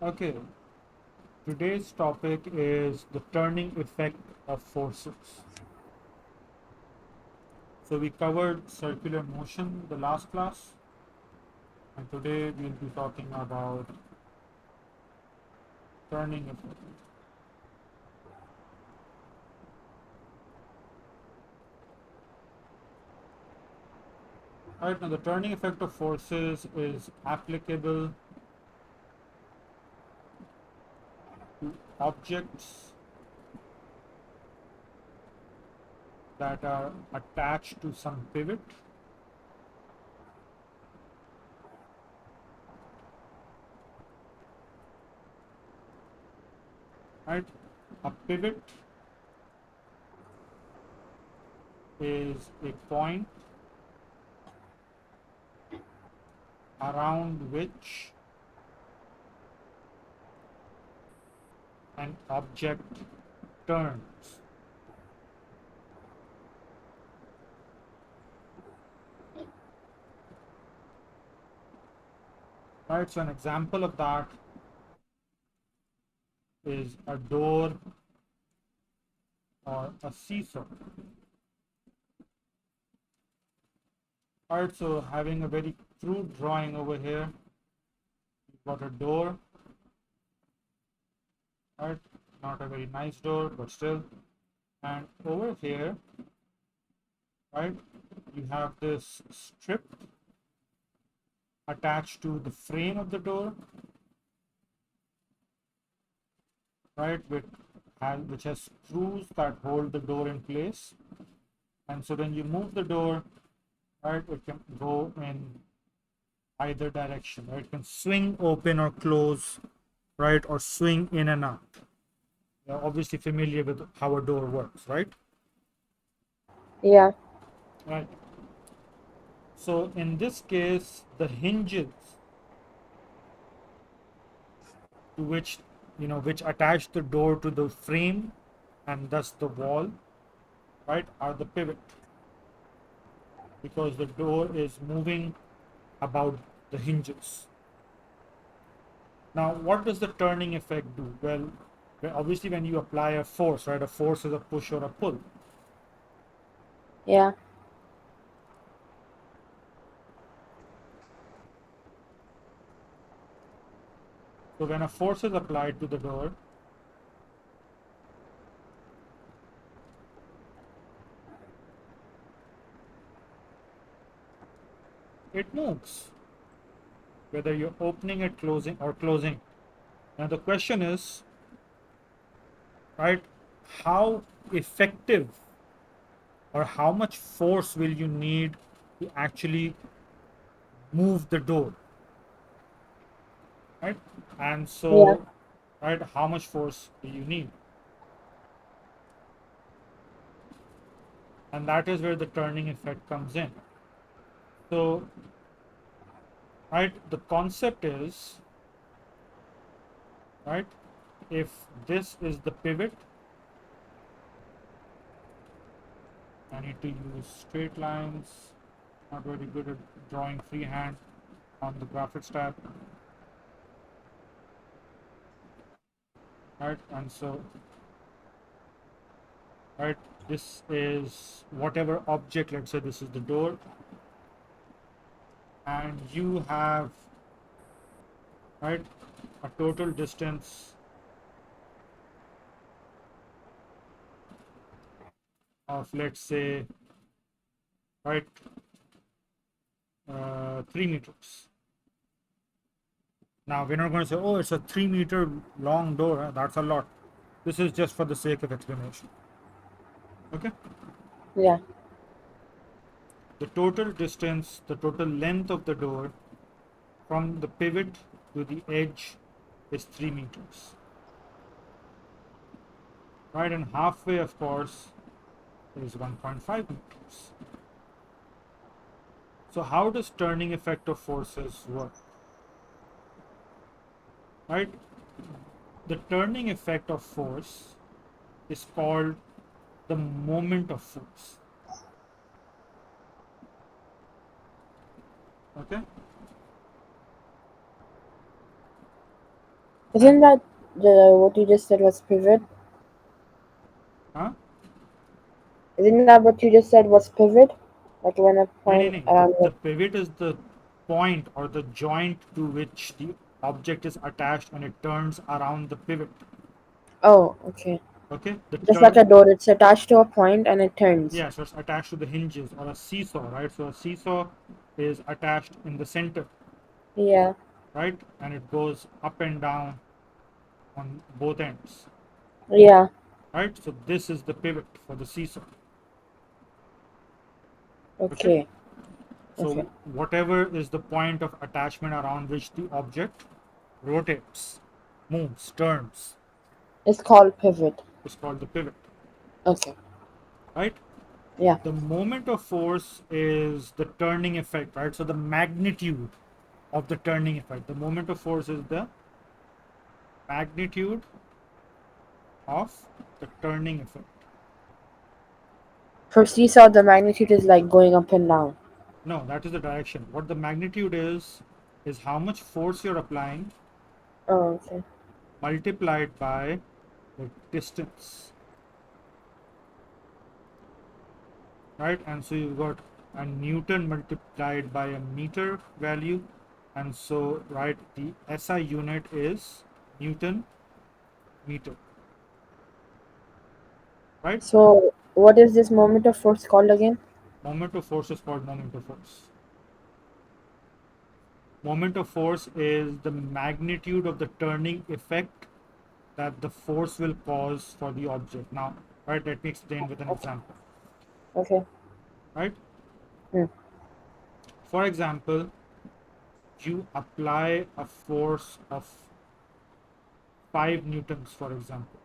Okay, today's topic is the turning effect of forces. So we covered circular motion the last class, and today we'll be talking about turning effect. Right now, the turning effect of forces is applicable to objects that are attached to some pivot. Right, a pivot is a point around which an object turns. Right, so an example of that is a door or a seesaw. Alright, so having a very crude drawing over here, you've got a door, right? Not a very nice door, but still. And over here, right, you have this strip attached to the frame of the door, right, which has screws that hold the door in place. And so when you move the door, right, it can go in either direction, right? It can swing open or close, right, or swing in and out. You're obviously familiar with how a door works, right? Yeah, Right. So in this case, the hinges to which attach the door to the frame and thus the wall, right, are the pivot because the door is moving about the hinges. Now, what does the turning effect do? Well, obviously, when you apply a force, right, a force is a push or a pull. yeah, So when a force is applied to the door, it moves, whether you're opening it, closing, or closing. Now the question is, right, how effective or how much force will you need to actually move the door, right? And yeah, so, right, how much force do you need? And that is where the turning effect comes in. So, right, the concept is, right, if this is the pivot, I need to use straight lines. Not very good at drawing freehand on the graphics tab, right? And so, right, this is whatever object. Let's say this is the door, and you have, right, a total distance of, let's say, right, 3 meters. Now we're not going to say, oh, it's a 3 meter long door. That's a lot. This is just for the sake of explanation. Okay. yeah, The total distance, the total length of the door from the pivot to the edge is 3 meters. Right, and halfway, of course, is 1.5 meters. So how does turning effect of forces work? Right, the turning effect of force is called the moment of force. Okay, Isn't that the what you just said was pivot? Huh? Isn't that what you just said was pivot? Like when a No, no, point no. around The it. pivot is the point or the joint to which the object is attached and it turns around the pivot. Oh, okay. Okay, the Just like a turn. door, it's attached to a point and it turns. Yeah, so it's attached to the hinges or a seesaw, right? So a seesaw is attached in the center, Yeah, right? And it goes up and down on both ends, yeah. right? So this is the pivot for the seesaw. Okay. Okay, okay. So whatever is the point of attachment around which the object rotates, moves, turns, It's called pivot. is called the pivot, Okay, right? yeah. The moment of force is the turning effect, right? So the magnitude of the turning effect. The moment of force is the magnitude of the turning effect. For seesaw, the magnitude is like going up and down. No, that is the direction. What the magnitude is how much force you're applying Oh, okay. multiplied by the distance, right? And so you've got a Newton multiplied by a meter value. And so, right, the SI unit is Newton meter, right? So, what is this moment of force called again? Moment of force is called moment of force. Moment of force is the magnitude of the turning effect that the force will cause for the object. Now, right, let me explain with an example, Okay. right? Hmm. For example, you apply a force of 5 newtons, for example,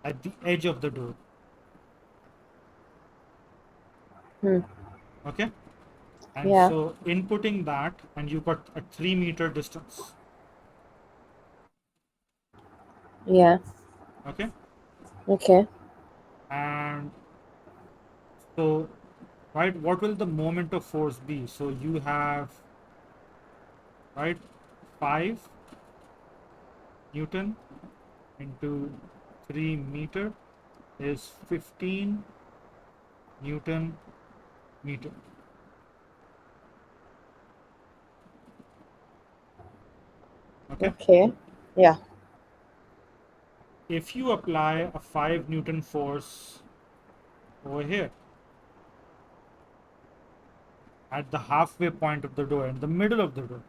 at the edge of the door, Hmm. okay? And Yeah. so inputting that, and you got a 3-meter distance, Yeah. okay? Okay. And so, right, what will the moment of force be? So you have, right, 5 newton into 3 meter is 15 newton meter, okay? Okay. Yeah. If you apply a 5 newton force over here at the halfway point of the door, in the middle of the door,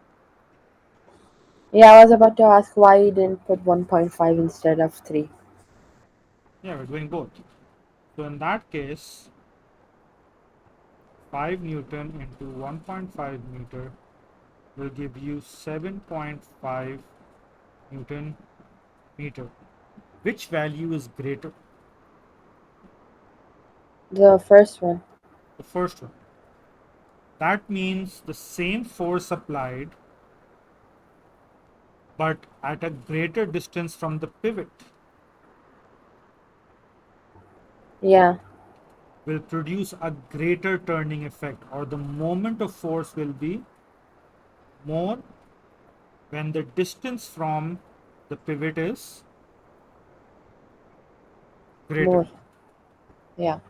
Yeah, I was about to ask why you didn't put 1.5 instead of 3. yeah, we're doing both. So in that case, 5 newton into 1.5 meter will give you 7.5 newton meter. Which value is greater? The first one. The first one. That means the same force applied, but at a greater distance from the pivot Yeah. will produce a greater turning effect, or the moment of force will be more when the distance from the pivot is greater. More. Yeah.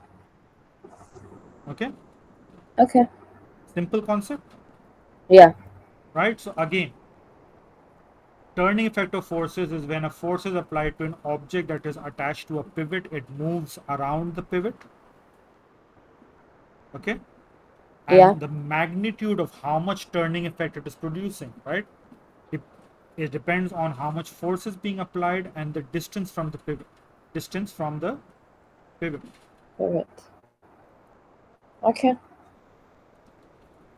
Okay, Okay. simple concept, Yeah. right? So again, turning effect of forces is when a force is applied to an object that is attached to a pivot, it moves around the pivot, okay? Yeah. And the magnitude of how much turning effect it is producing, right? It, it depends on how much force is being applied and the distance from the pivot. Distance from the pivot. Pivot. Okay.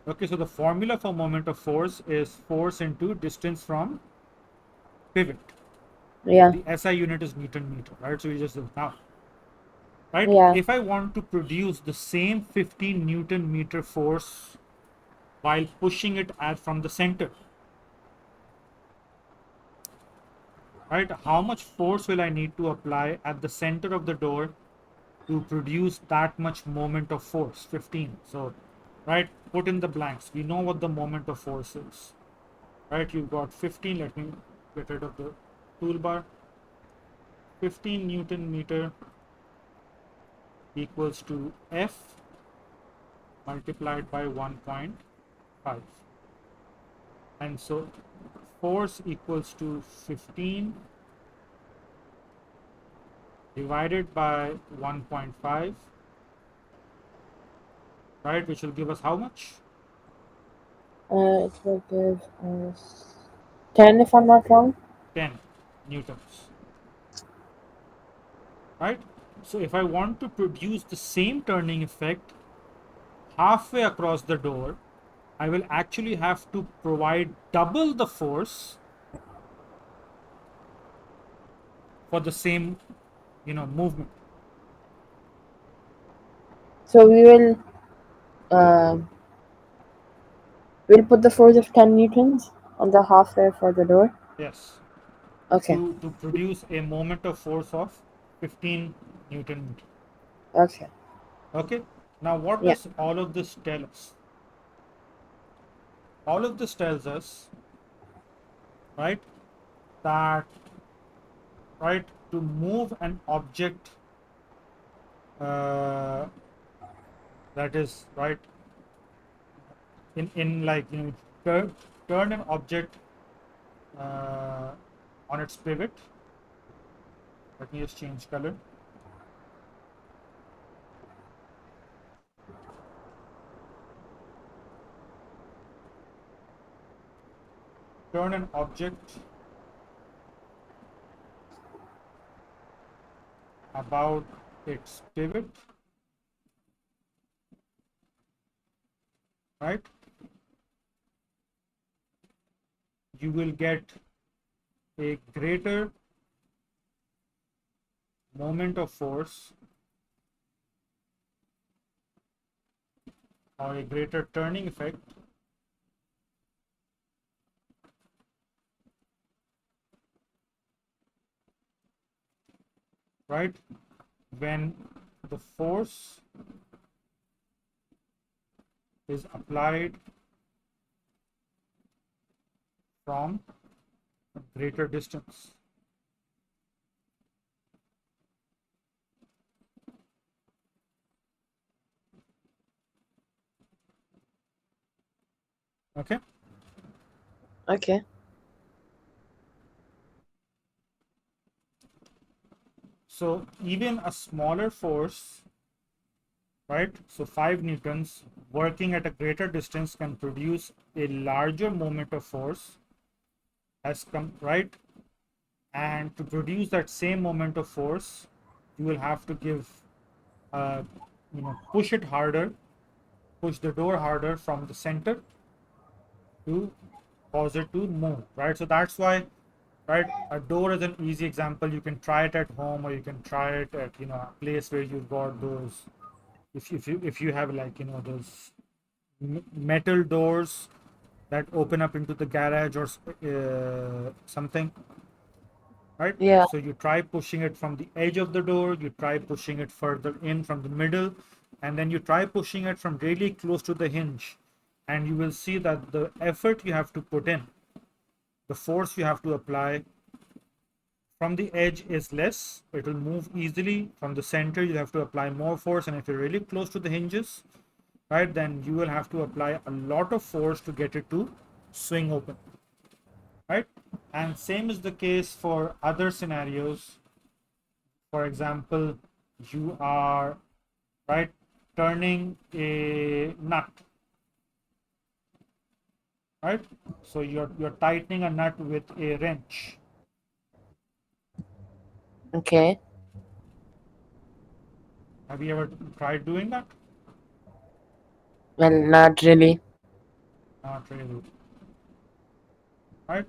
Okay, so the formula for moment of force is force into distance from pivot. Yeah. The SI unit is Newton meter, right? So we just do now, right? Yeah. If I want to produce the same 15 Newton meter force while pushing it as from the center, right? How much force will I need to apply at the center of the door to produce that much moment of force? 15. So, right, put in the blanks. We know what the moment of force is, right? You've got 15. Let me get rid of the toolbar. 15 Newton meter equals to F multiplied by 1.5. And so force equals to 15 divided by 1.5, right, which will give us how much? It will give us 10 if I'm not wrong. 10 newtons, right? So if I want to produce the same turning effect halfway across the door, I will actually have to provide double the force for the same, movement. So um, we'll put the force of 10 newtons on the halfway for the door. Yes, Okay. to produce a moment of force of 15 Newton meter. Okay. Okay. Now, what Yeah. does all of this tell us? All of this tells us, right, that, right, to move an object, uh, that is, right, in like, turn an object uh, on its pivot. Let me just change color. Turn an object about its pivot, right? You will get a greater moment of force or a greater turning effect, right, when the force is applied from a greater distance. Okay. Okay. So even a smaller force, right, so 5 newtons working at a greater distance can produce a larger moment of force as come, right? And to produce that same moment of force, you will have to give, uh, push it harder, push the door harder from the center to cause it to move, right? So that's why, right, a door is an easy example. You can try it at home, or you can try it at, a place where you've got those, if you have, like, those metal doors that open up into the garage or something, right? Yeah. So you try pushing it from the edge of the door, you try pushing it further in from the middle, and then you try pushing it from really close to the hinge, and you will see that the effort you have to put in, the force you have to apply from the edge is less. It will move easily. From the center, you have to apply more force, and if you're really close to the hinges, right, then you will have to apply a lot of force to get it to swing open, right? And same is the case for other scenarios. For example, you are, right, turning a nut, right? So you're tightening a nut with a wrench. Okay. Have you ever tried doing that? Well, not really. Not really, right?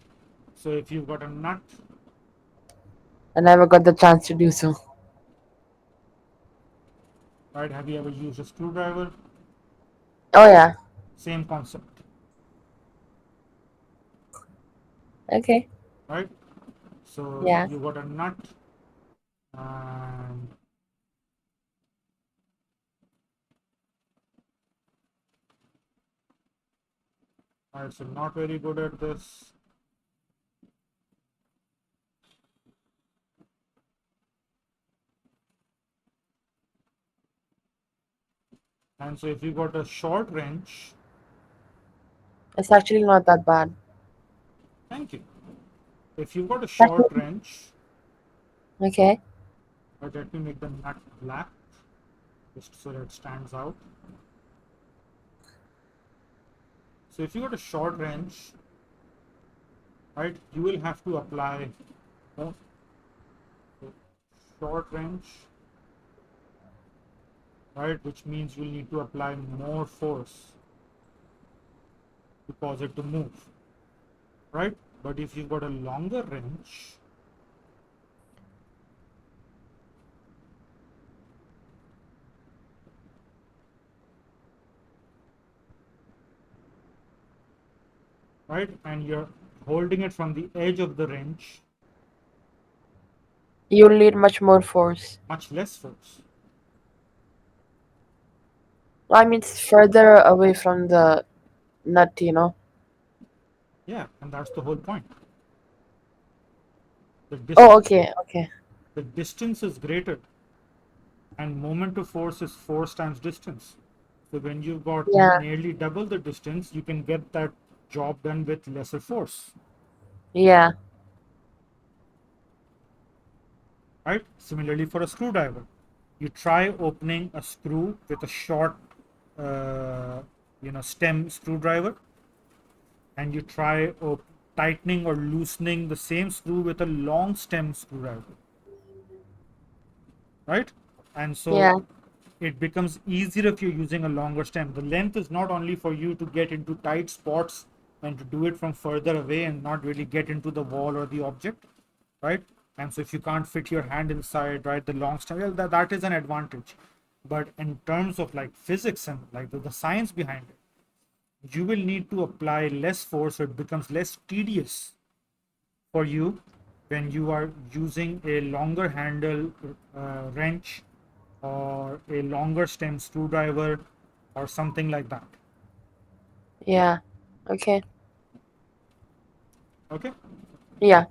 So if you've got a nut, I never got the chance to do so. right? Have you ever used a screwdriver? Oh, yeah. Same concept, Okay. right? So Yeah. you got a nut, and, right, so not very good at this. And so if you got a short wrench, It's actually not that bad. thank you. If you've got a short Actually, wrench, okay. but let me make the nut black just so that it stands out. So if you got a short wrench, right, you will have to apply a short wrench, right, which means you'll need to apply more force to cause it to move, right? But if you've got a longer wrench, right, and you're holding it from the edge of the wrench, You'll need much more force. much less force. I mean, it's further away from the nut, you know. Yeah, and that's the whole point. The Oh, distance, okay, okay. the distance is greater, and moment of force is force times distance. So when you've got Yeah, nearly double the distance, you can get that job done with lesser force, yeah, right? Similarly, for a screwdriver, you try opening a screw with a short, uh, stem screwdriver, and you try tightening or loosening the same screw with a long stem screwdriver, right? And so yeah, it becomes easier if you're using a longer stem. The length is not only for you to get into tight spots and to do it from further away and not really get into the wall or the object, right? And so if you can't fit your hand inside, right, the long stem, well, that is an advantage. But in terms of like physics and like the science behind it, you will need to apply less force, so it becomes less tedious for you when you are using a longer handle wrench or a longer stem screwdriver or something like that. yeah. Okay. Okay. Yeah.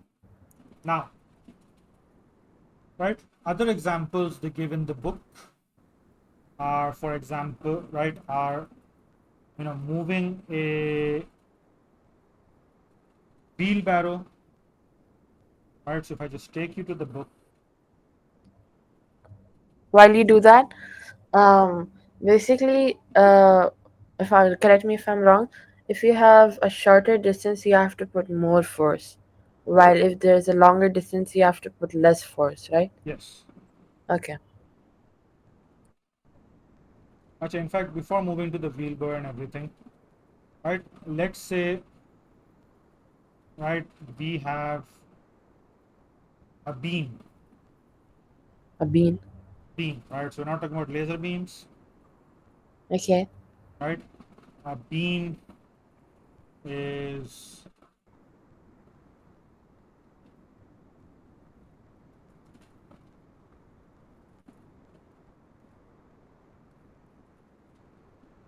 Now, right, other examples they give in the book are, for example, right, are moving a wheelbarrow, right? So if I just take you to the book, While you do that, um, basically, if I correct me if I'm wrong, if you have a shorter distance, you have to put more force, while if there's a longer distance, you have to put less force, right? yes. Okay. Actually, in fact, before moving to the wheelbarrow and everything, right? Let's say, right, we have a A bean. beam, right? So we're not talking about laser beams, Okay. right? A beam is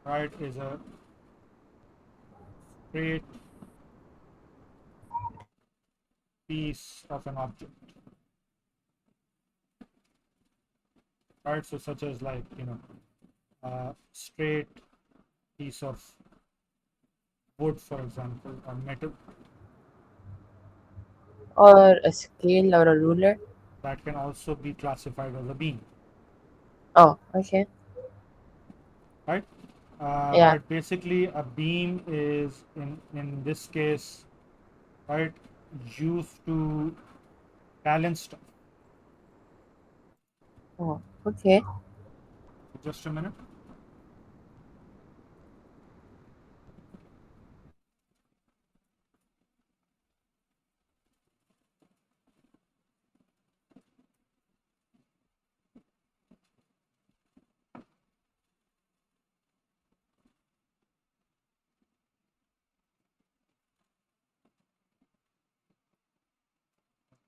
right is a straight piece of an object, right? So such as like a straight piece of wood, for example, or metal, Or a scale or a ruler. that can also be classified as a beam, Oh, okay. right? Yeah. But basically, a beam is in this case, right, used to balance stuff. Oh, okay. Just a minute.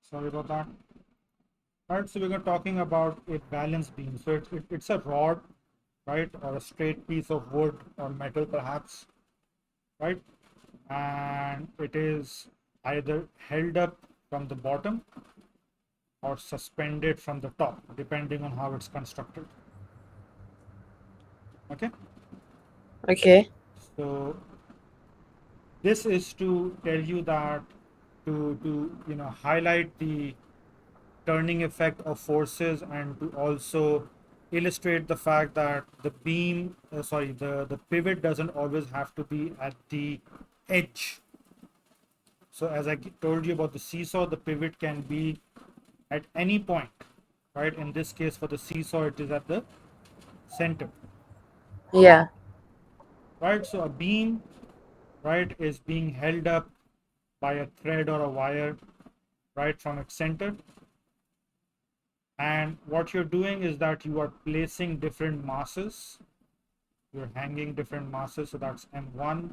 Sorry about that. Right, so we're talking about a balance beam. So it's a rod, right, or a straight piece of wood or metal, perhaps, right, and it is either held up from the bottom or suspended from the top, depending on how it's constructed. Okay, Okay. so this is to tell you that to highlight the turning effect of forces, and to also illustrate the fact that the beam sorry the pivot doesn't always have to be at the edge. So as I told you about the seesaw, the pivot can be at any point, right? In this case, for the seesaw, it is at the center, Yeah. right? So a beam, right, is being held up by a thread or a wire, right, from its center. And what you're doing is that you are placing different masses. You're hanging different masses. So that's M1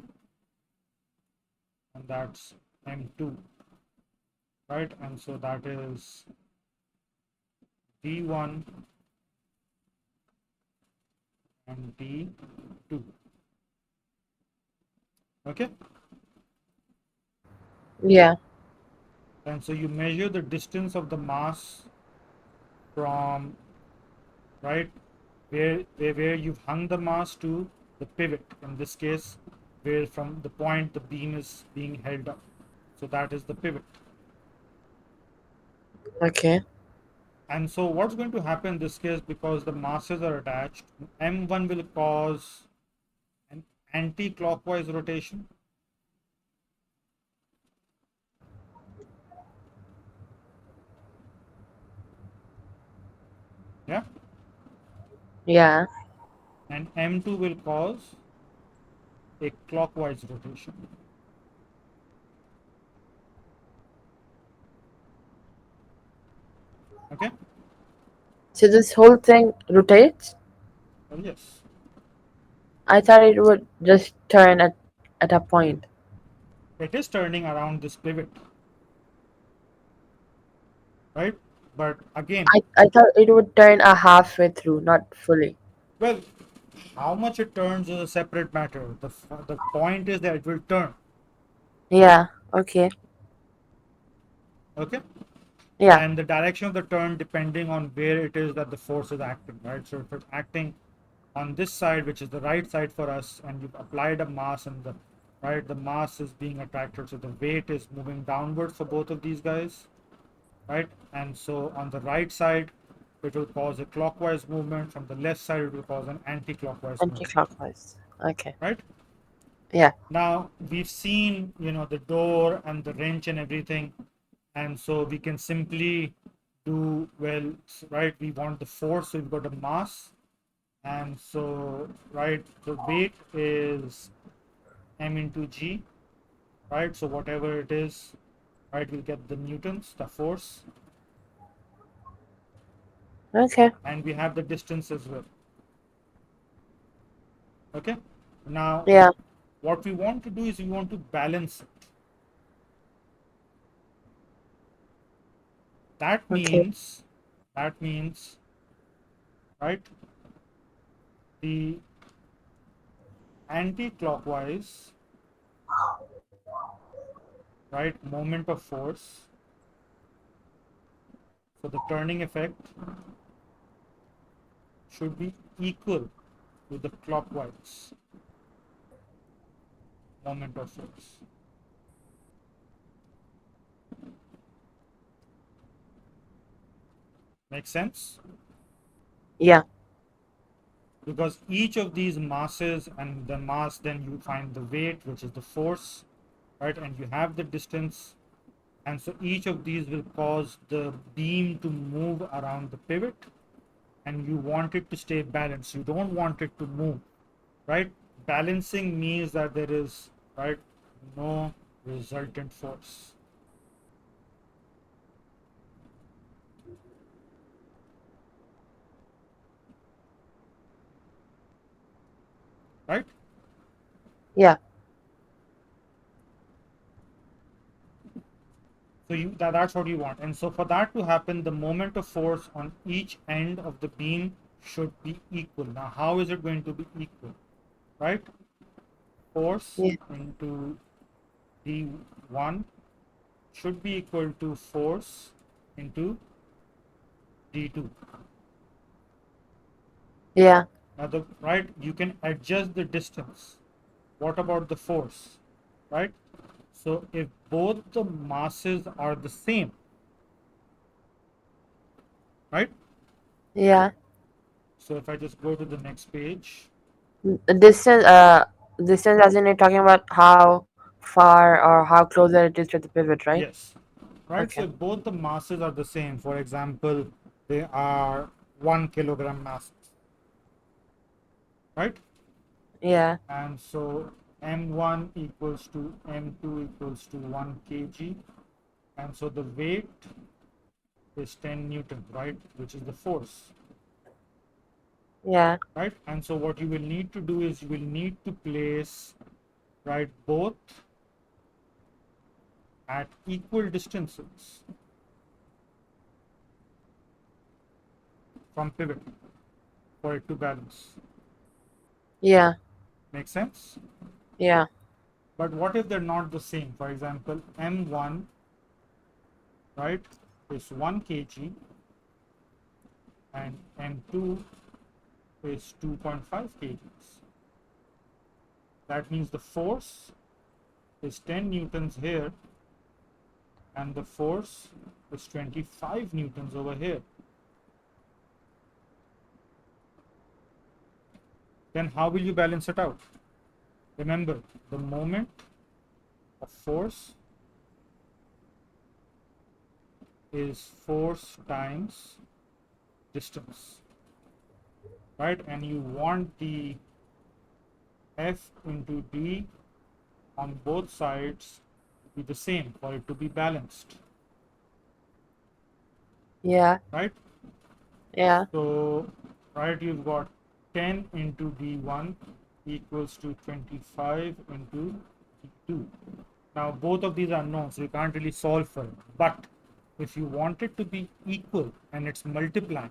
and that's M2, right? And so that is D1 and D2. Okay. Yeah. And so you measure the distance of the mass from, right, where you've hung the mass to the pivot, in this case, where from the point the beam is being held up. So that is the pivot. Okay. And so what's going to happen in this case, because the masses are attached, M1 will cause an anti-clockwise rotation. Yeah. Yeah. And M2 will cause a clockwise rotation. Okay. So this whole thing rotates? Well, yes, I thought it would just turn at a point. it is turning around this pivot, right? But again, I thought it would turn a halfway through, not fully. well, how much it turns is a separate matter. The point is that it will turn. Yeah. Okay. Okay. Yeah. And the direction of the turn depending on where it is that the force is acting, right? So if it's acting on this side, which is the right side for us, and you've applied a mass, and the right the mass is being attracted, so the weight is moving downwards for both of these guys, right? And so on the right side, it will cause a clockwise movement. From the left side, it will cause an anti-clockwise movement, Anti-clockwise. Okay. right? Yeah. Now we've seen, the door and the wrench and everything, and so we can simply do, well, right, we want the force, so we've got a mass, and so, right, the weight is m into g, right? So whatever it is, right, we'll get the newtons, the force, Okay. and we have the distance as well. Okay. Now Yeah. what we want to do is we want to balance it. that Okay. means that means right, the anti-clockwise, right, moment of force, so the turning effect should be equal to the clockwise moment of force. Make sense? Yeah. Because each of these masses, and the mass, then you find the weight, which is the force, right? And you have the distance. And so each of these will cause the beam to move around the pivot, and you want it to stay balanced. You don't want it to move, right? Balancing means that there is, right, no resultant force, right? Yeah. So that's what you want. And so for that to happen, the moment of force on each end of the beam should be equal. Now, how is it going to be equal, right? Force Yeah. into D1 should be equal to force into D2. Yeah. Now the right, you can adjust the distance. What about the force? Right? So if both the masses are the same, right? Yeah. So if I just go to the next page, Distance, distance as in you're talking about how far or how closer it is to the pivot, right? yes, right? Okay. So if both the masses are the same, for example, they are 1 kilogram masses, right? Yeah. And so m1 equals to m2 equals to 1 kg, and so the weight is 10 newton, right, which is the force, Yeah. right? And so what you will need to do is you will need to place, right, both at equal distances from pivot for it to balance. Yeah. Make sense? Yeah. But what if they're not the same? For example, m1, right, is 1 kg and m2 is 2.5 kgs. That means the force is 10 newtons here and the force is 25 newtons over here. Then how will you balance it out? Remember, the moment of force is force times distance, right? And you want the F into D on both sides to be the same for it to be balanced, Yeah. right? Yeah. So, right, you've got 10 into D1 equals to 25 into D2. Now, both of these are known, so you can't really solve for it. But if you want it to be equal and it's multiplying,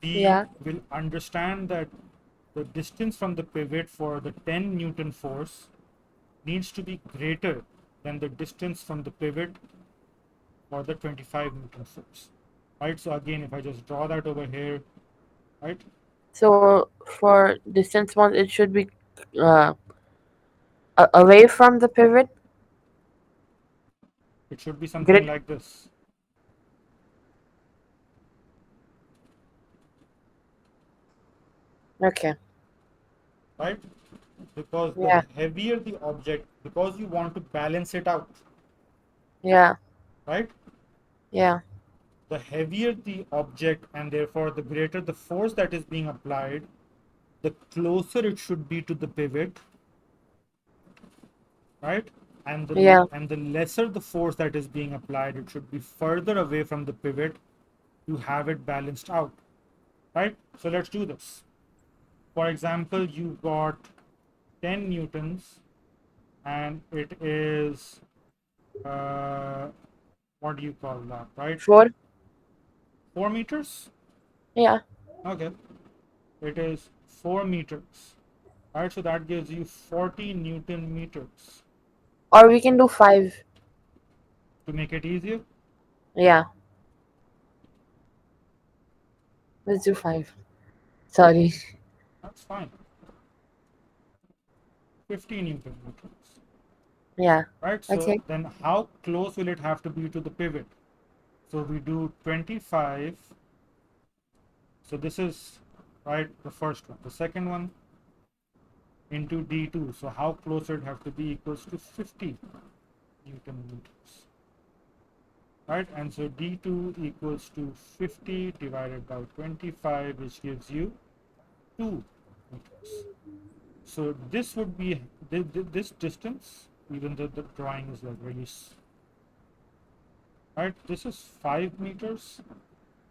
we Yeah. will understand that the distance from the pivot for the 10 Newton force needs to be greater than the distance from the pivot for the 25 Newton force. Right? So again, if I just draw that over here, right, So for distance ones, it should be uh, away from the pivot. it should be something Grid. like this, Okay. right? Because the Yeah. heavier the object, because you want to balance it out, Yeah. right? Yeah. The heavier the object and therefore the greater the force that is being applied, the closer it should be to the pivot, right? Yeah. And the lesser the force that is being applied, it should be further away from the pivot to have it balanced out, right? So let's do this. For example, you've got 10 newtons and it is uh, what do you call that, right? Four. 4 meters. Yeah. Okay, it is 4 meters. Right, so that gives you 40 newton meters. Or we can do five. To make it easier, Yeah. Let's do five. Sorry. that's fine. 50 newton meters. Yeah. Right, so Okay. then how close will it have to be to the pivot? So we do 25. So this is, right, the first one. The second one into D2. So how close it have to be equals to 50 newton meters. Right, and so D2 equals to 50 divided by 25, which gives you 2 meters. So this would be this distance, even though the drawing is like really, right? This is 5 meters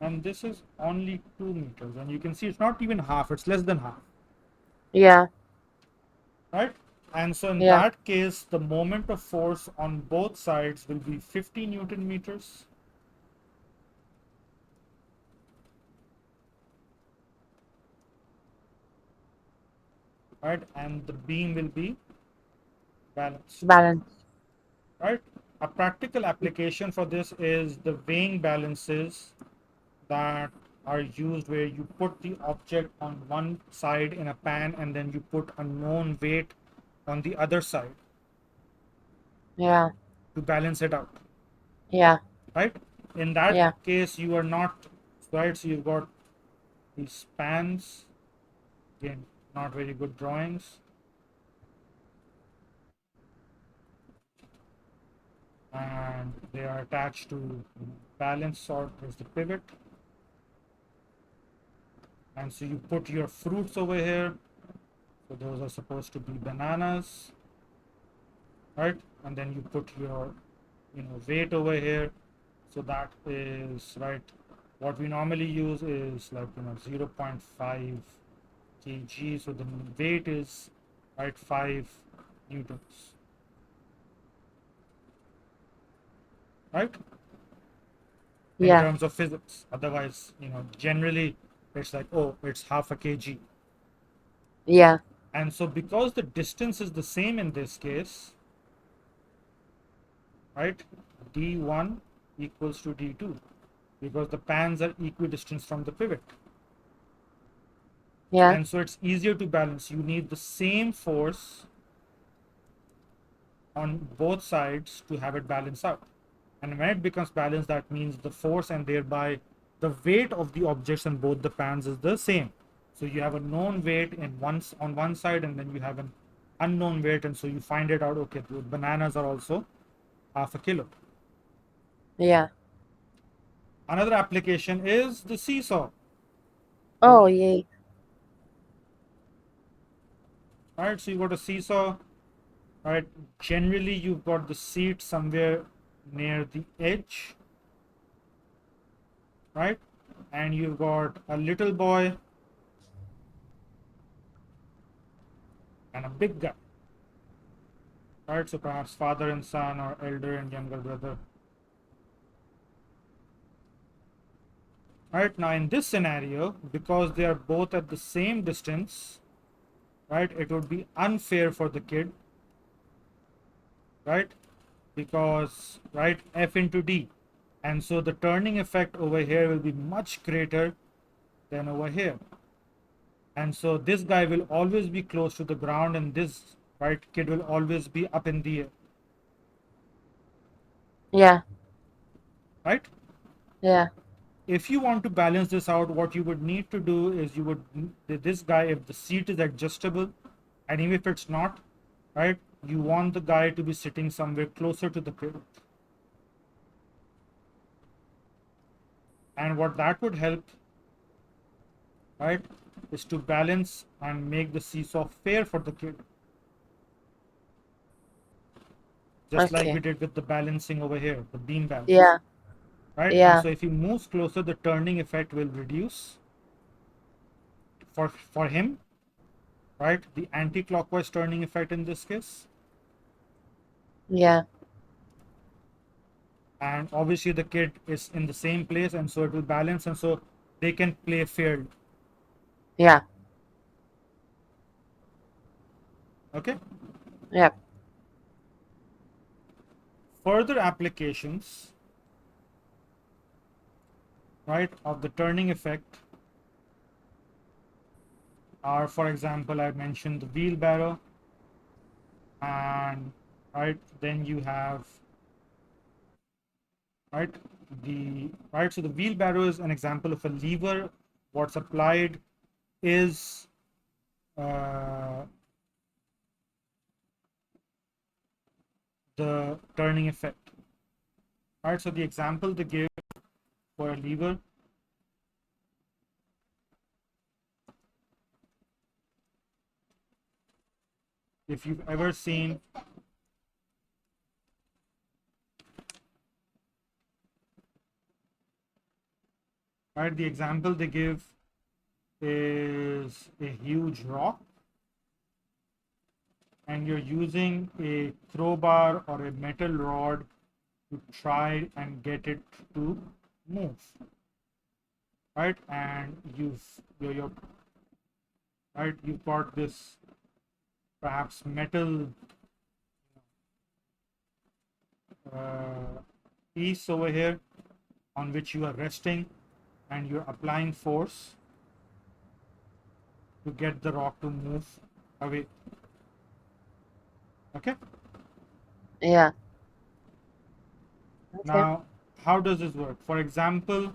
and this is only 2 meters. And you can see it's not even half, it's less than half, Yeah. right? And so in Yeah. that case, the moment of force on both sides will be 50 Newton meters, right? And the beam will be balanced, Balance. right? A practical application for this is the weighing balances that are used where you put the object on one side in a pan and then you put a known weight on the other side Yeah. to balance it out, Yeah. right? In that Yeah. case, you are not, right? So you've got these pans, again, not very good drawings, and they are attached to balance sort as the pivot. And so you put your fruits over here. So those are supposed to be bananas, right? And then you put your, weight over here. So that is, right, what we normally use is like, 0.5 kg. So the weight is, right, 5 newtons, right? In Yeah. terms of physics. Otherwise, generally it's like, oh, it's half a kg. Yeah. And so because the distance is the same in this case, right, d1 equals to d2 because the pans are equidistant from the pivot. Yeah. And so it's easier to balance. You need the same force on both sides to have it balance out. And when it becomes balanced, that means the force and thereby the weight of the objects in both the pans is the same. So you have a known weight on one side, and then you have an unknown weight, and so you find it out. Okay, the bananas are also half a kilo. Yeah. Another application is the seesaw. Oh, yay. Right, so you got a seesaw. Right, generally you've got the seat somewhere near the edge, right, and you've got a little boy and a big guy, right? So perhaps father and son or elder and younger brother. Right, now in this scenario, because they are both at the same distance, right, it would be unfair for the kid, right, because, right, F into D, and so the turning effect over here will be much greater than over here. And so this guy will always be close to the ground, and this, right, kid will always be up in the air, Yeah. right? Yeah. If you want to balance this out, what you would need to do is this guy, if the seat is adjustable, and even if it's not, right, you want the guy to be sitting somewhere closer to the pivot. And what that would help, right, is to balance and make the seesaw fair for the kid, just like we Okay. did with the balancing over here, the beam balance, Yeah. right? And Yeah. so if he moves closer, the turning effect will reduce for him, right? The anti-clockwise turning effect in this case, Yeah. and obviously the kid is in the same place, and so it will balance, and so they can play fairly. Yeah. Okay. Yeah. Further applications, right, of the turning effect are, for example, I mentioned the wheelbarrow, and, right, then you have, right, so the wheelbarrow is an example of a lever. What's applied is uh, the turning effect. Right, so the example they give for a lever, if you've ever seen, right, the example they give is a huge rock, and you're using a crowbar or a metal rod to try and get it to move, right? And you're right, you've got this perhaps metal piece over here on which you are resting, and you're applying force to get the rock to move away. Okay. Yeah. Okay. Now, how does this work? For example,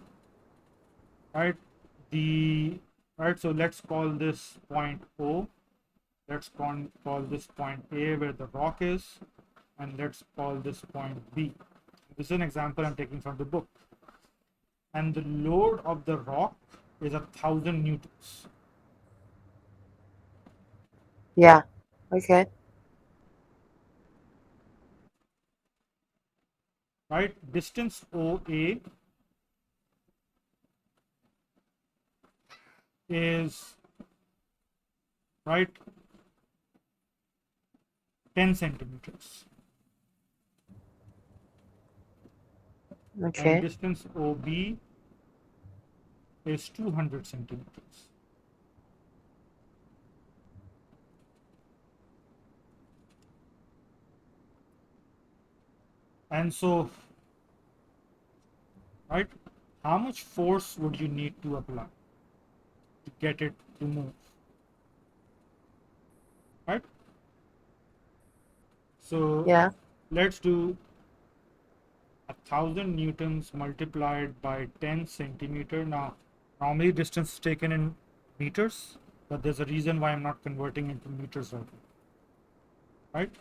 right, the right. So let's call this point O. Let's call this point A where the rock is, and let's call this point B. This is an example I'm taking from the book. And the load of the rock is 1,000 newtons. Yeah. Okay. Right? Distance OA is right 10 centimeters, and Okay. distance OB is 200 centimeters. And so, right, how much force would you need to apply to get it to move? Right? So Yeah. let's do 1,000 newtons multiplied by 10 centimeter. Now, normally distance is taken in meters, but there's a reason why I'm not converting into meters right now. Right?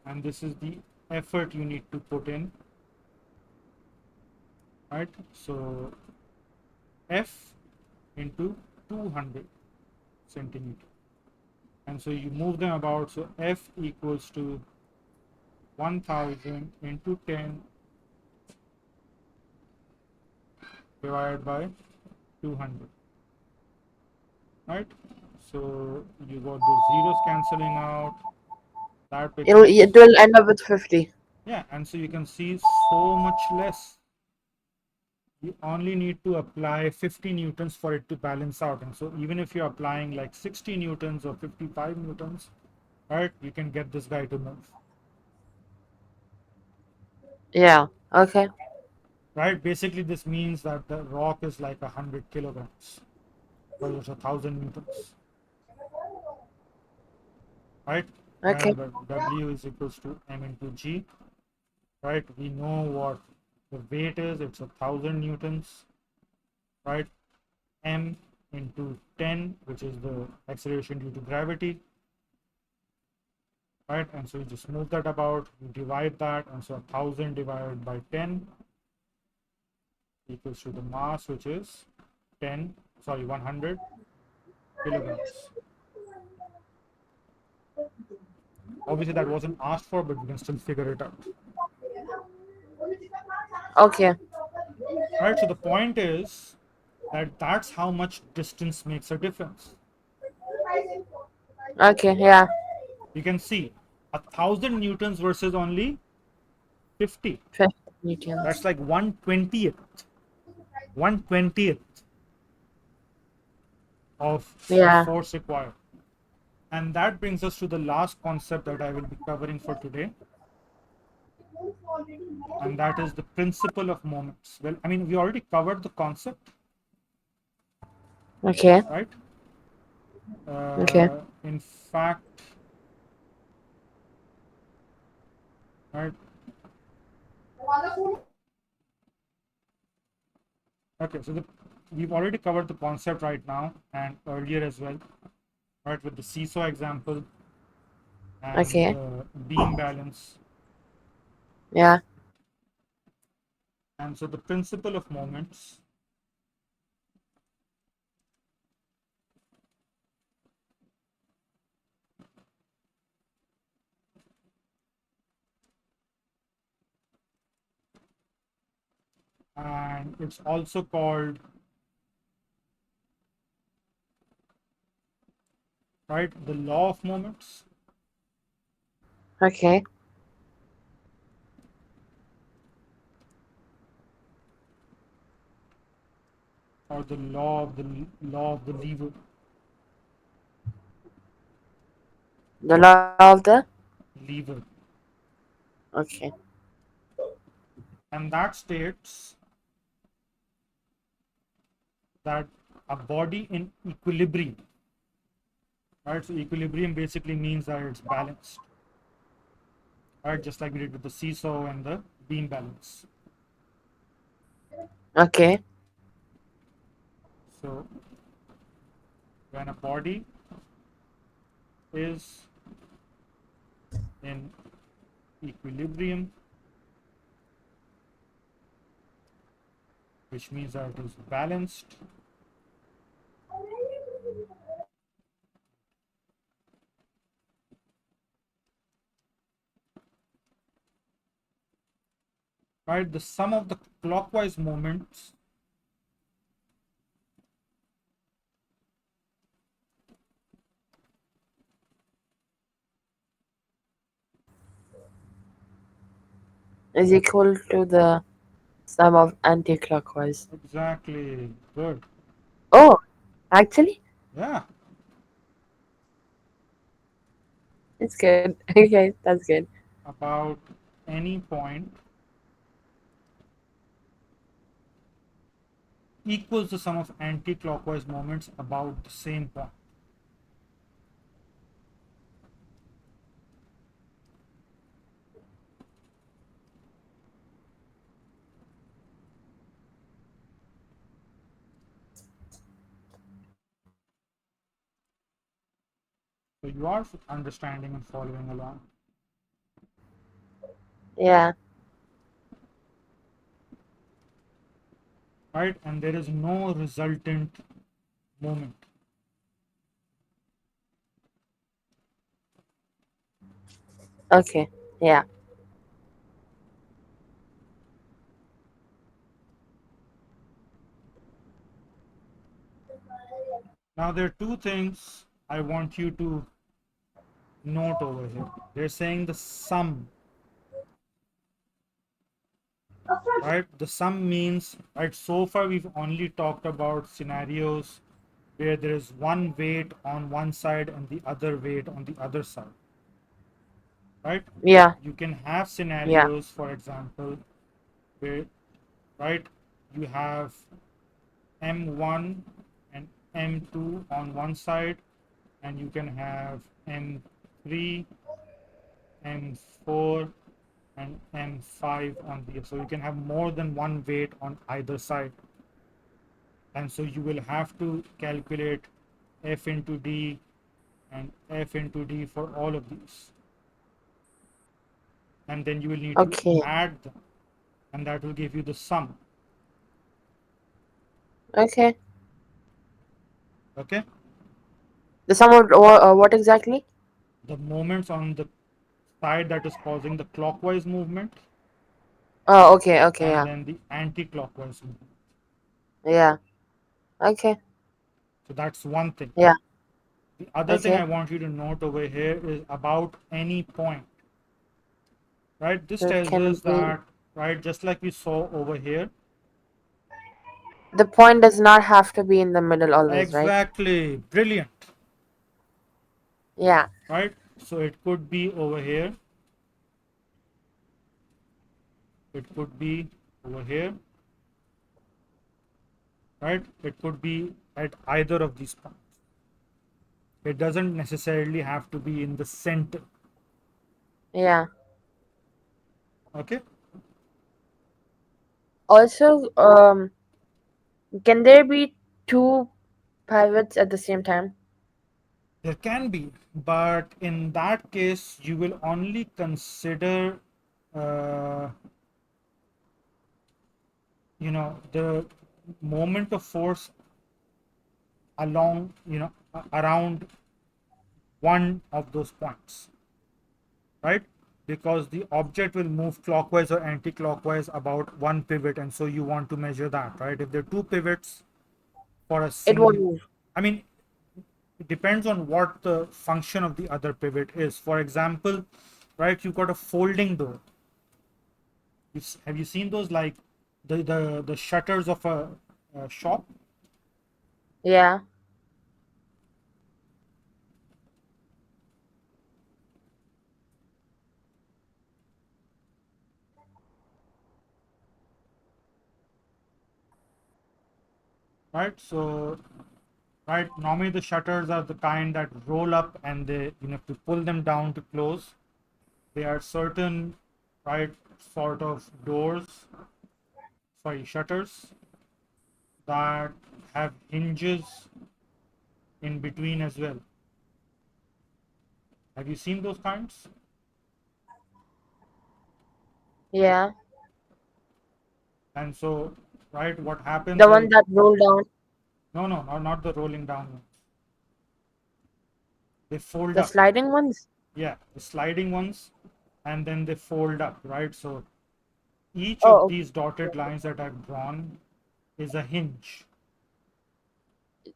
And this is the effort you need to put in. Right? So F into 200 centimeter. And so you move them about. So F equals to 1,000 into 10 divided by 200. Right? So you got the zeros canceling out. That It becomes, will end up with 50. yeah, and so you can see so much less. You only need to apply 50 newtons for it to balance out. And so even if you're applying like 60 newtons or 55 newtons, right, you can get this guy to move. Yeah. Okay. Right? Basically, this means that the rock is like 100 kilograms, but it's 1,000 newtons. Right? Okay. Remember, W is equals to M into G. Right? We know what the weight is. It's 1,000 newtons. Right? M into 10, which is the acceleration due to gravity. Right? And so you just move that about, you divide that, and so 1,000 divided by 10 equals to the mass, which is 100 kilograms. Obviously, that wasn't asked for, but we can still figure it out. Okay. Right? So the point is that that's how much distance makes a difference. Okay. Yeah. You can see 1,000 newtons versus only 50. 50 newtons. That's like 1/20th of the Yeah. force required. And that brings us to the last concept that I will be covering for today, and that is the principle of moments. Well, I mean, we already covered the concept, Okay. right? Okay. In fact, right? Okay, so we've already covered the concept right now and earlier as well, right? With the seesaw example and Okay. the beam balance. Yeah. And so the principle of moments, and it's also called, right, the law of moments, Okay. or the law of the lever. The law of the. Lever. Okay. And that states that a body in equilibrium, right? So equilibrium basically means that it's balanced, right? Just like we did with the seesaw and the beam balance. Okay. So when a body is in equilibrium, which means that it is balanced, right? The sum of the clockwise moments Is equal to the sum of anti-clockwise. exactly good. Oh, actually, Yeah, it's good. Okay, that's good. about any point equals the sum of anti-clockwise moments about the same point. So you are understanding and following along, Yeah. right? And there is no resultant moment. Okay. Yeah. Now there are two things I want you to note over here. They're saying the sum, right? The sum means, right? So far we've only talked about scenarios where there is one weight on one side and the other weight on the other side, right? Yeah. You can have Yeah. scenarios, for example, where, right, you have M1 and M2 on one side, and you can have M3, M4, and M5 on the other. So you can have more than one weight on either side. And so you will have to calculate F into D and F into D for all of these. And then you will need to Okay. add them, and that will give you the sum. Okay. Okay? The sum of what exactly? The moments on the side that is causing the clockwise movement, Oh, okay. Okay. and Yeah. then the anti-clockwise movement. Yeah. Okay. So that's one thing. Yeah. The other thing I Okay. want you to note over here is about any point, right? This There tells can us be that, right, just like we saw over here, the point does not have to be in the middle always, right? exactly, brilliant, Yeah. right? So it could be over here, it could be over here, right? It could be at either of these points. It doesn't necessarily have to be in the center, Yeah. okay? Also, can there be two pivots at the same time? There can be, but in that case, you will only consider, uh, the moment of force along, around one of those points, right? Because the object will move clockwise or anti-clockwise about one pivot, and so you want to measure that, right? If there are two pivots for a It won't single, move. I mean, it depends on what the function of the other pivot is. For example, right, you've got a folding door. Have you seen those, like the shutters of a shop? Yeah. right? So, right, normally the shutters are the kind that roll up and they you have to pull them down to close. There are certain, right, sort of doors, sorry, shutters that have hinges in between as well. Have you seen those kinds? Yeah. And so, right, what happens The one is, that roll down, no, no, not the rolling down ones. They fold the up. sliding ones. Yeah, the sliding ones, and then they fold up, right? So each of Oh, these dotted lines that I've drawn is a hinge.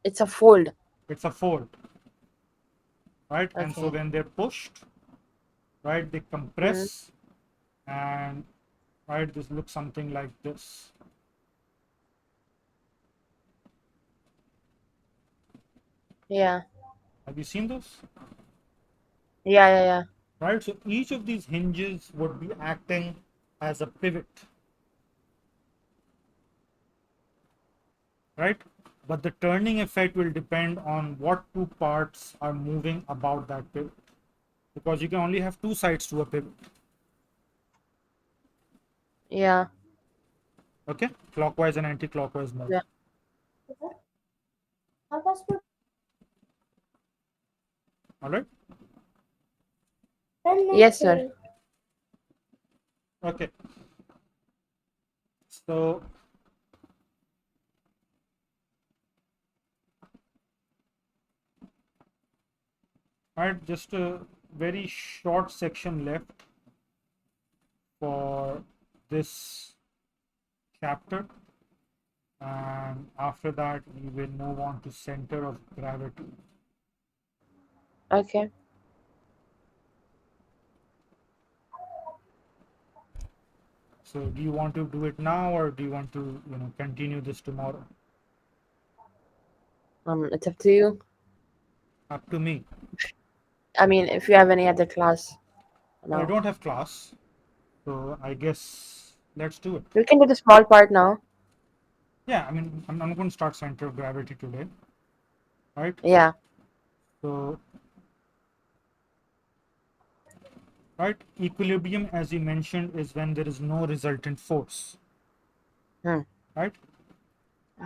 it's a fold. It's a fold, right? And so Okay. when they're pushed, right, they Mm, compress, and right, this looks something like this. yeah. Have you seen those? Yeah, yeah, yeah. Right, so each of these hinges would be acting as a pivot, right? But the turning effect will depend on what two parts are moving about that pivot, because you can only have two sides to a pivot. Yeah. Okay, clockwise and anti-clockwise mode. Yeah. All right. Yes, sir. Okay, so all right, just a very short section left for this chapter, and after that we will move on to center of gravity. Okay. So do you want to do it now, or do you want to continue this tomorrow? It's up to you. Up to me. I mean, if you have any other class I now, don't have class, so I guess let's do it. we can do the small part now. Yeah, I mean, I'm going to start center of gravity today, right? Yeah. So, right, equilibrium, as you mentioned, is when there is no resultant force, Hmm. right?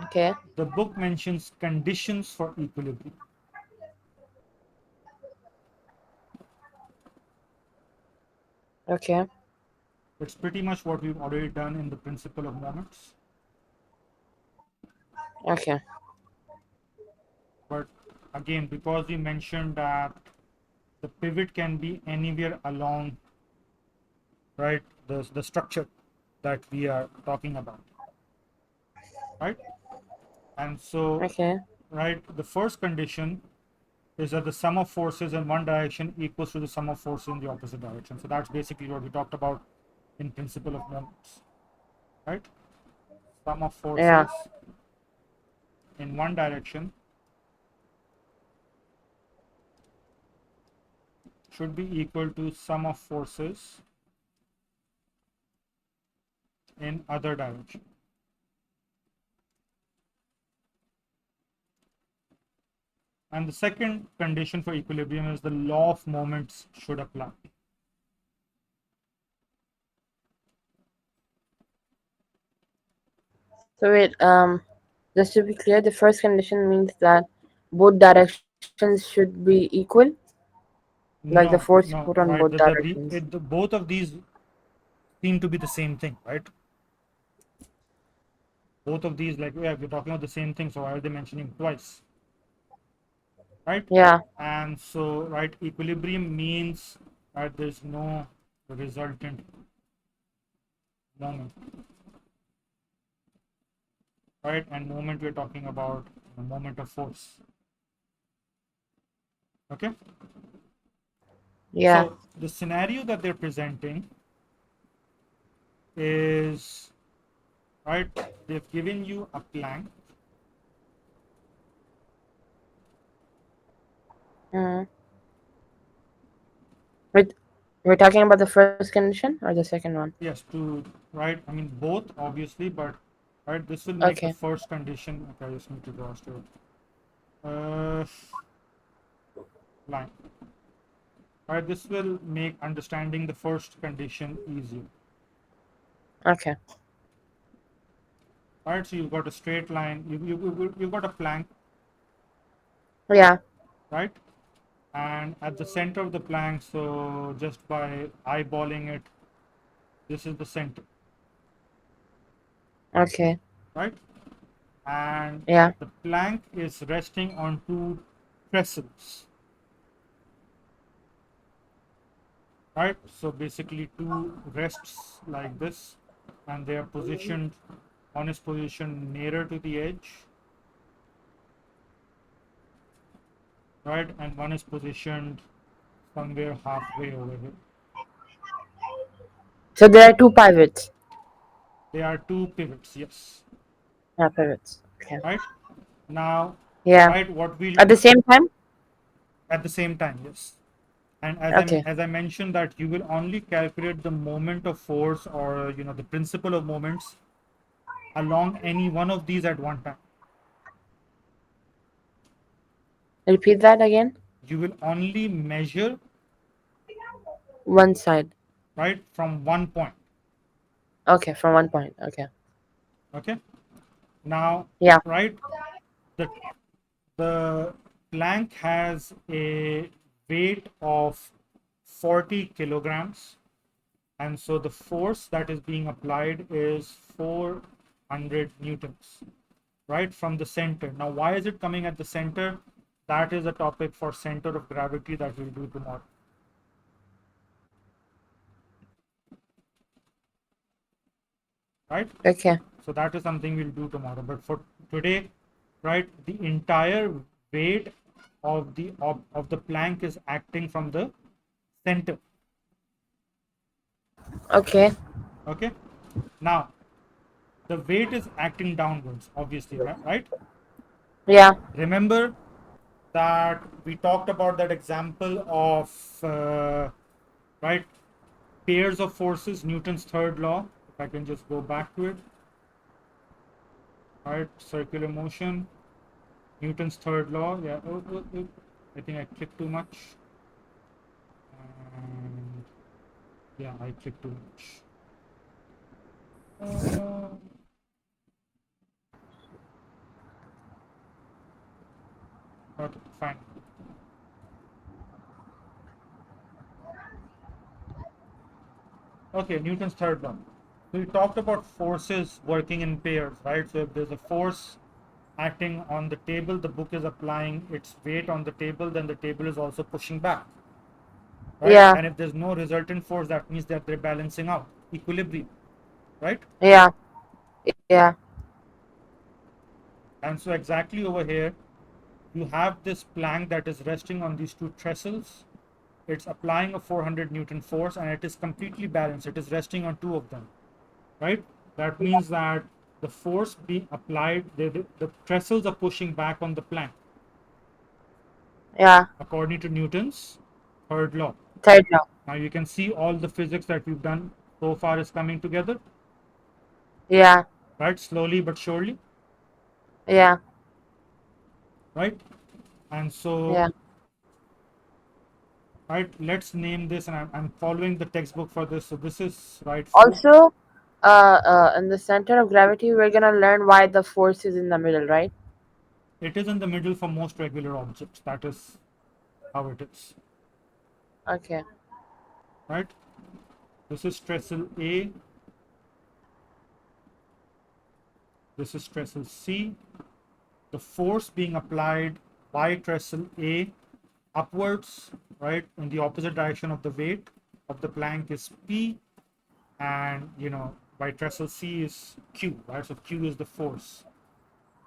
Okay. The book mentions conditions for equilibrium. Okay. It's pretty much what we've already done in the principle of moments, Okay. but again, because we mentioned that the pivot can be anywhere along, right, the structure that we are talking about, right? And so, Okay. right, the first condition is that the sum of forces in one direction equals to the sum of forces in the opposite direction. So that's basically what we talked about in principle of moments, right? Sum of Yeah. forces in one direction should be equal to sum of forces in other direction. And the second condition for equilibrium is the law of moments should apply. So wait. Just to be clear, the first condition means that both directions should be equal, like the No, force you put no, on both right? directions. Both of these seem to be the same thing, right? Both of these, like, yeah, we're talking about the same thing, so why are they mentioning twice, right? Yeah. And so, right, equilibrium means that there's no resultant moment, right? And moment we're talking about the moment of force. Okay. Yeah. So the scenario that they're presenting is, right, they've given you a plank. Mm. Wait, we're talking about the first condition or the second one? Yes, to, right, I mean both obviously, but right? This will make the Okay. first condition. Okay, I just need to draw a straight line. Right, this will make understanding the first condition easier. Okay. Right, so you've got a straight line. You've got a plank, Yeah. right? And at the center of the plank, so just by eyeballing it, this is the center, Okay. right? And Yeah. the plank is resting on two trestles, right? So basically two rests like this, and they are positioned, one is positioned nearer to the edge, right? And one is positioned somewhere halfway over here. So there are two pivots. They are two pivots, yes. Yeah, pivots. Okay. Right? Now, Yeah. right, what we'll At the same time? at the same time, yes. And Okay. as I mentioned that you will only calculate the moment of force, or the principle of moments along any one of these at one time. Repeat that again. You will only measure, One side. right, from one point. Okay, from one point. Okay. Okay. Now, Yeah. right, the the plank has a weight of 40 kilograms, and so the force that is being applied is 400 newtons, right, from the center. Now, why is it coming at the center? That is a topic for center of gravity that we'll do tomorrow, right? Okay. So that is something we'll do tomorrow. But for today, right, the entire weight of the plank is acting from the center. Okay. Okay. Now the weight is acting downwards, obviously, right? Yeah. Remember that we talked about that example of right, pairs of forces, Newton's third law. If I can just go back to it, right, circular motion, Newton's third law. Yeah, I think I clicked too much. And yeah, I clicked too much. Uh, okay, fine. Okay, Newton's third law. So we talked about forces working in pairs, right? So if there's a force acting on the table, the book is applying its weight on the table, then the table is also pushing back, right? Yeah. And if there's no resultant force, that means that they're balancing out, equilibrium, right? Yeah. Yeah. And so exactly over here, you have this plank that is resting on these two trestles. It's applying a 400 Newton force, and it is completely balanced. It is resting on two of them, right? That means that the force being applied, the trestles are pushing back on the plank Yeah. according to Newton's third law. Third law. Now you can see all the physics that we've done so far is coming together, Yeah. right? Slowly but surely, Yeah. right? And so, Yeah. right, let's name this, and I'm following the textbook for this. So this is right. Also, in the center of gravity, we're gonna learn why the force is in the middle, right? It is in the middle for most regular objects. That is how it is, Okay. right? This is trestle A. This is trestle C. The force being applied by trestle A upwards, right, in the opposite direction of the weight of the plank is P, and by trestle C is Q, right? So Q is the force.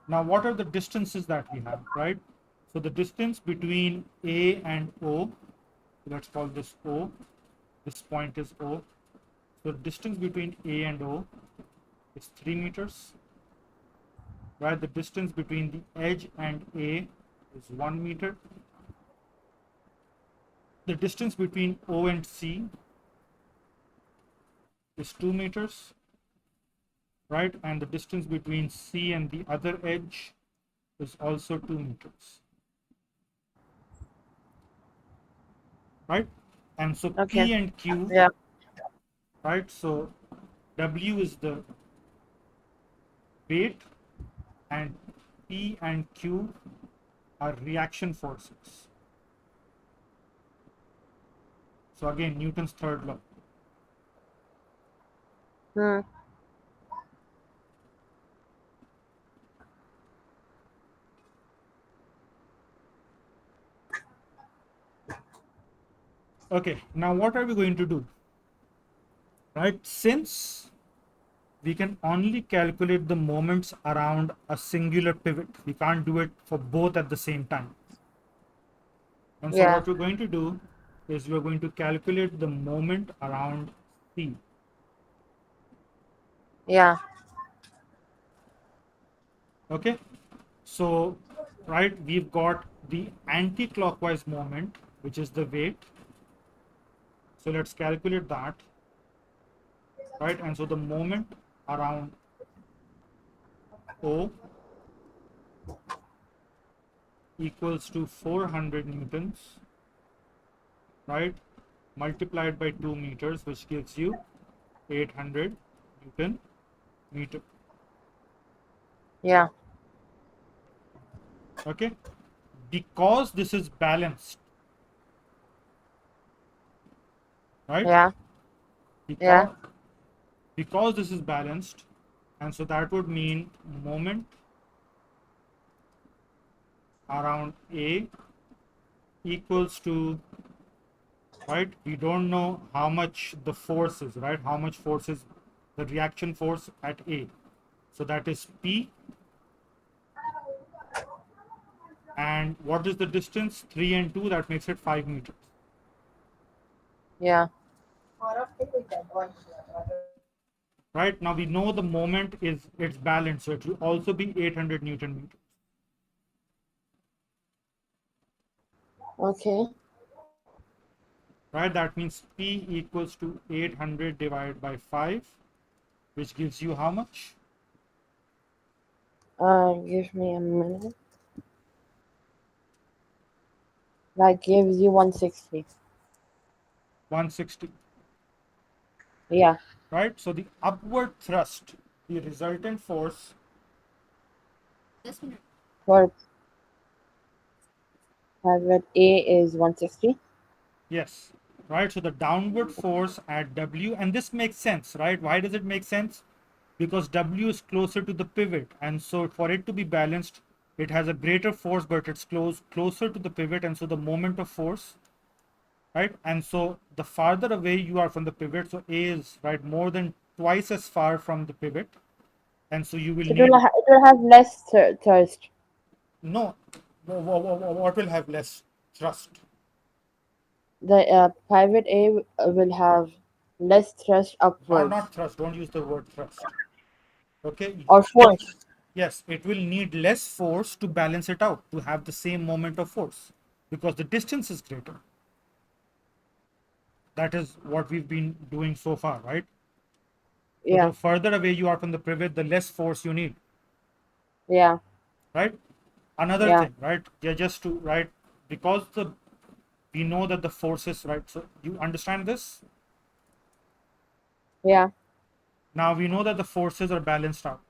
Now, what are the distances that we have, right? So the distance between A and O, let's call this O. This point is O. So the distance between A and O is 3 meters, right? The distance between the edge and A is 1 meter. The distance between O and C is 2 meters. right? And the distance between C and the other edge is also 2 meters, right? And so Okay. P and Q, Yeah. right? So W is the weight, and P and Q are reaction forces. So again, Newton's third law. Hmm. Okay, now what are we going to do? Right? Since we can only calculate the moments around a singular pivot, we can't do it for both at the same time. And so Yeah. what we're going to do is we're going to calculate the moment around C. Yeah. Okay, so right, we've got the anti-clockwise moment, which is the weight. So let's calculate that, right? And so the moment around O equals to 400 newtons, right? Multiplied by 2 meters, which gives you 800 Newton meter. Yeah. Okay, because this is balanced, right? Yeah. Yeah. Because this is balanced, and so that would mean moment around A equals to, right? We don't know how much the force is, right? How much force is the reaction force at A. So that is P. And what is the distance? 3 and 2, that makes it 5 meters. Yeah. Right now we know the moment is it's balanced, so it will also be 800 Newton meters. Okay. Right, that means P equals to 800 divided by 5, which gives you how much? Give me a minute. That gives you 160. 160. Yeah. Right, so the upward thrust, the resultant force, For pivot A is 160. yes, right, so the downward force at W, and this makes sense, right? Why does it make sense? Because W is closer to the pivot, and so for it to be balanced, it has a greater force, but it's closer to the pivot, and so the moment of force, right? And so the farther away you are from the pivot, so A is, right, more than twice as far from the pivot, and so you will So need, it will have less thrust. no, what will have less thrust? The pivot A will have less thrust Not upwards thrust, don't use the word thrust. Okay, or it, force. yes, it will need less force to balance it out, to have the same moment of force, because the distance is greater. That is what we've been doing so far, right? So Yeah. the further away you are from the pivot, the less force you need, Yeah. right? Another Yeah. thing, right? Yeah, just to, right, because the we know that the forces, right? So you understand this? Yeah. Now we know that the forces are balanced out,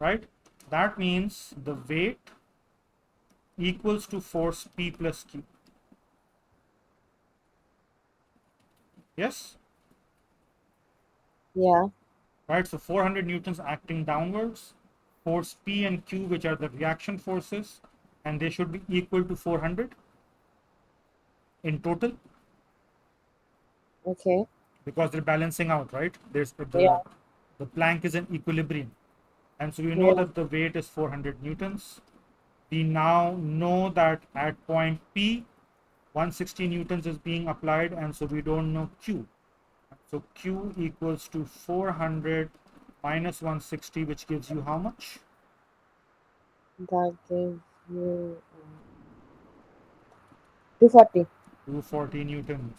right? That means the weight equals to force P plus Q. Yes, Yeah. right? So 400 newtons acting downwards, force P and Q, which are the reaction forces, and they should be equal to 400 in total Okay. because they're balancing out, right? There's Yeah. the plank is in equilibrium, and so we know Yeah. that the weight is 400 newtons. We now know that at point P, 160 newtons is being applied, and so we don't know Q. So Q equals to 400 minus 160, which gives you how much? That gives you 240. 240 newtons.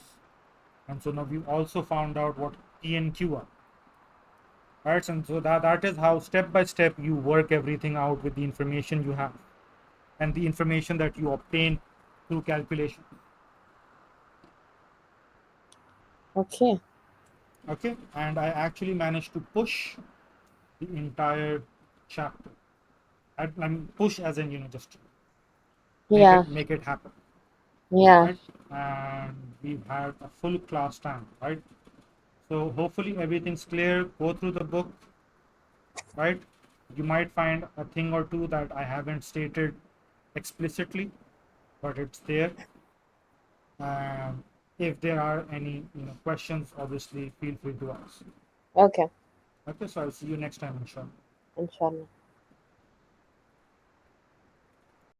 And so now we've also found out what P and Q are. Right? And so that is how step by step you work everything out with the information you have and the information that you obtain through calculation. Okay. Okay, and I actually managed to push the entire chapter. I mean, push as in just Yeah. make it happen, Yeah. right? And we've had a full class time, right? So hopefully everything's clear. Go through the book, right? You might find a thing or two that I haven't stated explicitly, but it's there. If there are any questions, obviously feel free to ask. Okay. Okay, so I'll see you next time, inshallah. Inshallah.